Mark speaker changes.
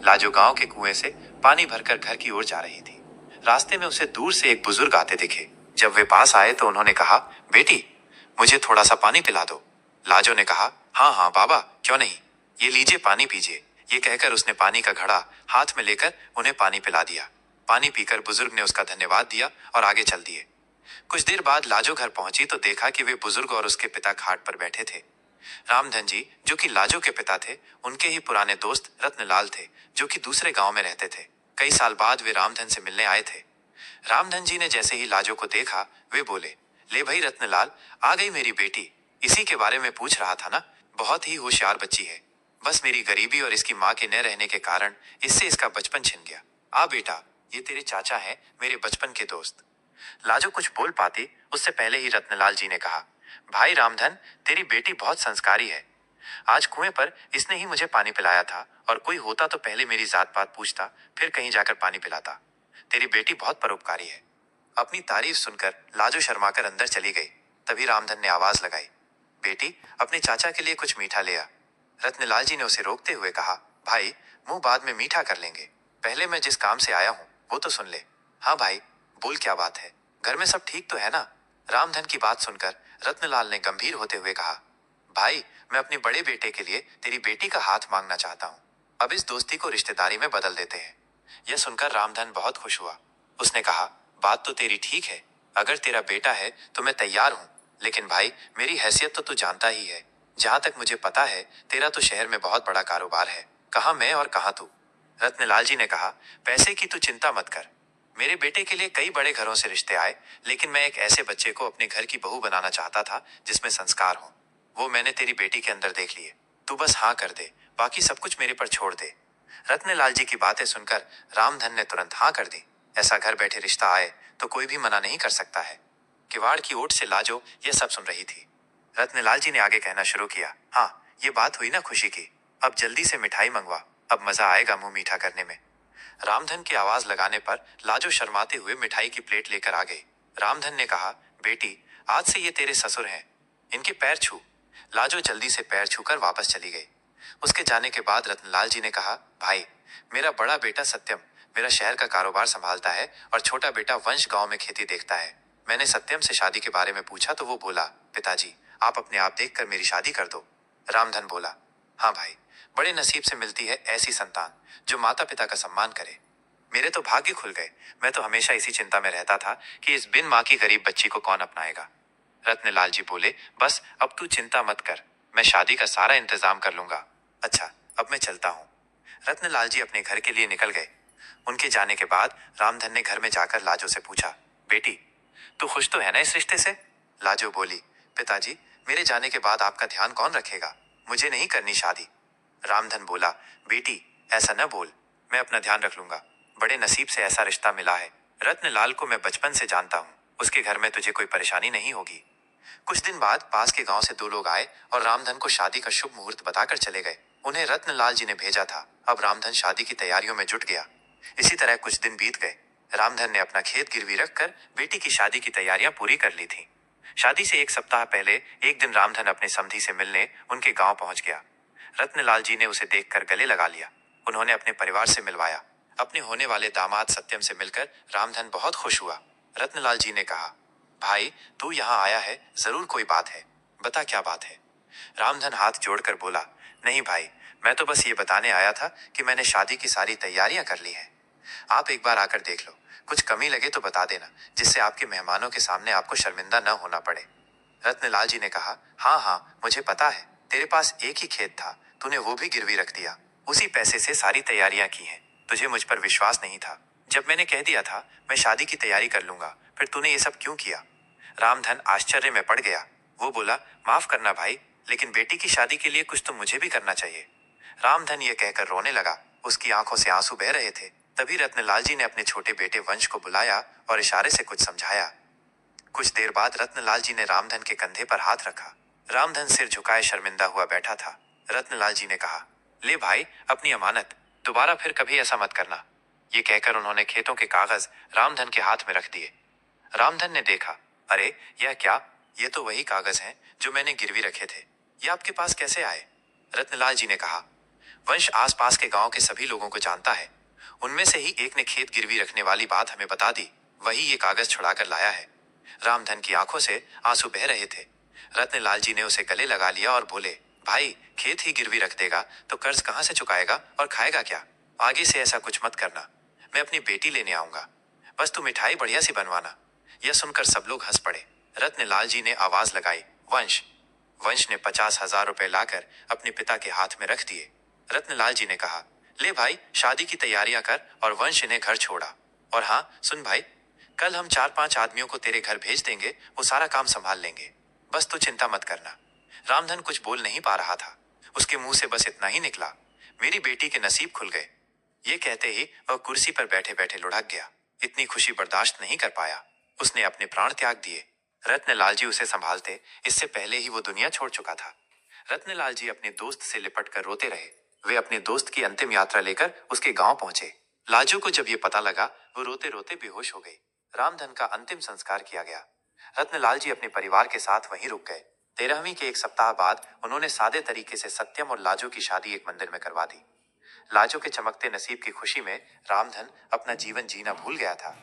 Speaker 1: लाजो गांव के कुएं से पानी भरकर घर की ओर जा रही थी। रास्ते में उसे दूर से एक बुजुर्ग आते दिखे। जब वे पास आए तो उन्होंने कहा, बेटी, मुझे थोड़ा सा पानी पिला दो। लाजो ने कहा, हाँ हाँ बाबा, क्यों नहीं, ये लीजिए पानी पीजिए। ये कहकर उसने पानी का घड़ा हाथ में लेकर उन्हें पानी पिला दिया। पानी पीकर बुजुर्ग ने उसका धन्यवाद दिया और आगे चल दिए। कुछ देर बाद लाजो घर पहुंची तो देखा कि वे बुजुर्ग और उसके पिता खाट पर बैठे थे। रामधन जी, जो कि लाजो के पिता थे, उनके ही पुराने दोस्त रत्नलाल थे, जो कि दूसरे गांव में रहते थे। कई साल बाद वे रामधन से मिलने आए थे। रामधन जी ने जैसे ही लाजो को देखा, वे बोले, ले भाई रत्नलाल, आ गई मेरी बेटी। इसी के बारे में पूछ रहा था ना, बहुत ही होशियार बच्ची है। बस मेरी गरीबी और इसकी माँ के न रहने के कारण इससे इसका बचपन छिन गया। आ बेटा, ये तेरे चाचा हैं, मेरे बचपन के दोस्त। लाजो कुछ बोल पाती उससे पहले ही रत्नलाल जी ने कहा, भाई रामधन, तेरी बेटी बहुत संस्कारी है। आज कुएं पर इसने ही मुझे पानी पिलाया था, और कोई होता तो पहले मेरी जात पात पूछता, फिर कहीं जाकर पानी पिलाता। तेरी बेटी बहुत परोपकारी है। अपनी तारीफ सुनकर लाजो शर्माकर अंदर चली गई। तभी रामधन ने आवाज लगाई, बेटी, अपने चाचा के लिए कुछ मीठा ले आ। रत्नलाल जी ने उसे रोकते हुए कहा, भाई, मुंह बाद में मीठा कर लेंगे, पहले मैं जिस काम से आया हूं वो तो सुन ले। हाँ भाई, बोल, क्या बात है, घर में सब ठीक तो है ना? रामधन की बात सुनकर रत्नलाल ने गंभीर होते हुए कहा, भाई, मैं अपने बड़े बेटे के लिए तेरी बेटी का हाथ मांगना चाहता हूँ। अब इस दोस्ती को रिश्तेदारी में बदल देते हैं। यह सुनकर रामधन बहुत खुश हुआ। उसने कहा, बात तो तेरी ठीक है, अगर तेरा बेटा है तो मैं तैयार हूँ, लेकिन भाई, मेरी हैसियत तो तू जानता ही है। जहां तक मुझे पता है, तेरा तो शहर में बहुत बड़ा कारोबार है, कहाँ मैं और कहाँ तू। रत्नलाल जी ने कहा, पैसे की तू चिंता मत कर। मेरे बेटे के लिए कई बड़े घरों से रिश्ते आए, लेकिन मैं एक ऐसे बच्चे को अपने घर की बहू बनाना चाहता था जिसमें संस्कार हो। वो मैंने तेरी बेटी के अंदर देख लिए। तू बस हाँ कर दे, बाकी सब कुछ मेरे पर छोड़ दे। रत्नलाल जी की बातें सुनकर रामधन ने तुरंत हाँ कर दी। ऐसा घर बैठे रिश्ता आए तो कोई भी मना नहीं कर सकता है। किवाड़ की ओट से लाजो ये सब सुन रही थी। रत्नलाल जी ने आगे कहना शुरू किया, हाँ, ये बात हुई ना खुशी की, अब जल्दी से मिठाई मंगवा, अब मजा आएगा मुंह मीठा करने में। रामधन की आवाज लगाने पर लाजो शर्माते हुए मिठाई की प्लेट लेकर आ गई। रामधन ने कहा, बेटी, आज से ये तेरे ससुर हैं, इनके पैर छू। लाजो जल्दी से पैर छूकर वापस चली गई। उसके जाने के बाद रत्नलाल जी ने कहा, भाई, मेरा बड़ा बेटा सत्यम मेरा शहर का कारोबार संभालता है और छोटा बेटा वंश गांव में खेती देखता है। मैंने सत्यम से शादी के बारे में पूछा तो वो बोला, पिताजी, आप अपने आप देखकर मेरी शादी कर दो। रामधन बोला, हाँ भाई, बड़े नसीब से मिलती है ऐसी संतान जो माता पिता का सम्मान करे। मेरे तो भाग्य खुल गए। मैं तो हमेशा इसी चिंता में रहता था कि इस बिन माँ की गरीब बच्ची को कौन अपनाएगा। रत्नलाल जी बोले, बस अब तू चिंता मत कर, मैं शादी का सारा इंतजाम कर लूंगा। अच्छा, अब मैं चलता हूँ। रत्नलाल जी अपने घर के लिए निकल गए। उनके जाने के बाद रामधन ने घर में जाकर लाजो से पूछा, बेटी, तू खुश तो है ना इस रिश्ते से? लाजो बोली, पिताजी, मेरे जाने के बाद आपका ध्यान कौन रखेगा? मुझे नहीं करनी शादी। रामधन बोला, बेटी, ऐसा न बोल, मैं अपना ध्यान रख लूंगा। बड़े नसीब से ऐसा रिश्ता मिला है। रत्नलाल को मैं बचपन से जानता हूँ, उसके घर में तुझे कोई परेशानी नहीं होगी। कुछ दिन बाद पास के गांव से दो लोग आए और रामधन को शादी का शुभ मुहूर्त बताकर चले गए। उन्हें रत्नलाल जी ने भेजा था। अब रामधन शादी की तैयारियों में जुट गया। इसी तरह कुछ दिन बीत गए। रामधन ने अपना खेत गिरवी रखकर बेटी की शादी की तैयारियां पूरी कर ली थी। शादी से एक सप्ताह पहले एक दिन रामधन अपने समधी से मिलने उनके गांव पहुंच गया। रत्नलाल जी ने उसे देखकर गले लगा लिया। उन्होंने अपने परिवार से मिलवाया। अपने होने वाले दामाद सत्यम से मिलकर रामधन बहुत खुश हुआ। रत्नलाल जी ने कहा, भाई, तू यहाँ आया है, जरूर कोई बात है, बता क्या बात है। रामधन हाथ जोड़कर बोला, नहीं भाई, मैं तो बस ये बताने आया था कि मैंने शादी की सारी तैयारियां कर ली हैं। आप एक बार आकर देख लो, कुछ कमी लगे तो बता देना, जिससे आपके मेहमानों के सामने आपको शर्मिंदा न होना पड़े। रत्नलाल जी ने कहा, हाँ हाँ, मुझे पता है, तेरे पास एक ही खेत था, तूने वो भी गिरवी रख दिया। उसी पैसे से सारी तैयारियां की हैं। तुझे मुझ पर विश्वास नहीं था। जब मैंने कह दिया था मैं शादी की तैयारी कर लूंगा, फिर तूने ये सब क्यों किया? रामधन आश्चर्य में पड़ गया। वो बोला, माफ करना भाई, लेकिन बेटी की शादी के लिए कुछ तो मुझे भी करना चाहिए। रामधन ये कहकर रोने लगा। उसकी आंखों से आंसू बह रहे थे। तभी रत्नलाल जी ने अपने छोटे बेटे वंश को बुलाया और इशारे से कुछ समझाया। कुछ देर बाद रत्नलाल जी ने रामधन के कंधे पर हाथ रखा। रामधन सिर झुकाए शर्मिंदा हुआ बैठा था। रत्नलाल जी ने कहा, ले भाई, अपनी अमानत, दोबारा फिर कभी ऐसा मत करना। ये कहकर उन्होंने खेतों के कागज रामधन के हाथ में रख दिए। रामधन ने देखा, अरे यह क्या? ये तो वही कागज हैं जो मैंने गिरवी रखे थे। ये आपके पास कैसे आए? रत्नलाल जी ने कहा, वंश आसपास के गांव के सभी लोगों को जानता है। उनमें से ही एक ने खेत गिरवी रखने वाली बात हमें बता दी। वही ये कागज छुड़ा कर लाया है। रामधन की आंखों से आंसू बह रहे थे। रत्नलाल जी ने उसे गले लगा लिया और बोले, भाई खेत ही गिरवी रख देगा तो कर्ज कहां से चुकाएगा और खाएगा क्या? आगे से ऐसा कुछ मत करना। मैं अपनी बेटी लेने आऊंगा। बस तू मिठाई बढ़िया सी बनवाना। यह सुनकर सब लोग हंस पड़े। रत्नलाल जी ने आवाज लगाई, वंश। वंश ने 50,000 रुपए लाकर अपने पिता के हाथ में रख दिए। रत्नलाल जी ने कहा, ले भाई शादी की तैयारियां कर। और वंश ने घर छोड़ा। और हाँ सुन भाई, कल हम 4-5 आदमियों को तेरे घर भेज देंगे, वो सारा काम संभाल लेंगे। बस तू चिंता मत करना। रामधन कुछ बोल नहीं पा रहा था। उसके मुंह से बस इतना ही निकला, मेरी बेटी के नसीब खुल गए। ये कहते ही वह कुर्सी पर बैठे बैठे लुढ़क गया। इतनी खुशी बर्दाश्त नहीं कर पाया। उसने अपने प्राण त्याग दिए। रत्नलाल जी उसे संभालते, इससे पहले ही वो दुनिया छोड़ चुका था। रत्नलाल जी अपने दोस्त से लिपट कर रोते रहे। वे अपने दोस्त की अंतिम यात्रा लेकर उसके गांव पहुंचे। लाजू को जब ये पता लगा, वो रोते रोते बेहोश हो गई। रामधन का अंतिम संस्कार किया गया। रत्नलाल जी अपने परिवार के साथ वहीं रुक गए। 13वीं के एक सप्ताह बाद उन्होंने सादे तरीके से सत्यम और लाजू की शादी एक मंदिर में करवा दी। लाजो के चमकते नसीब की खुशी में रामधन अपना जीवन जीना भूल गया था।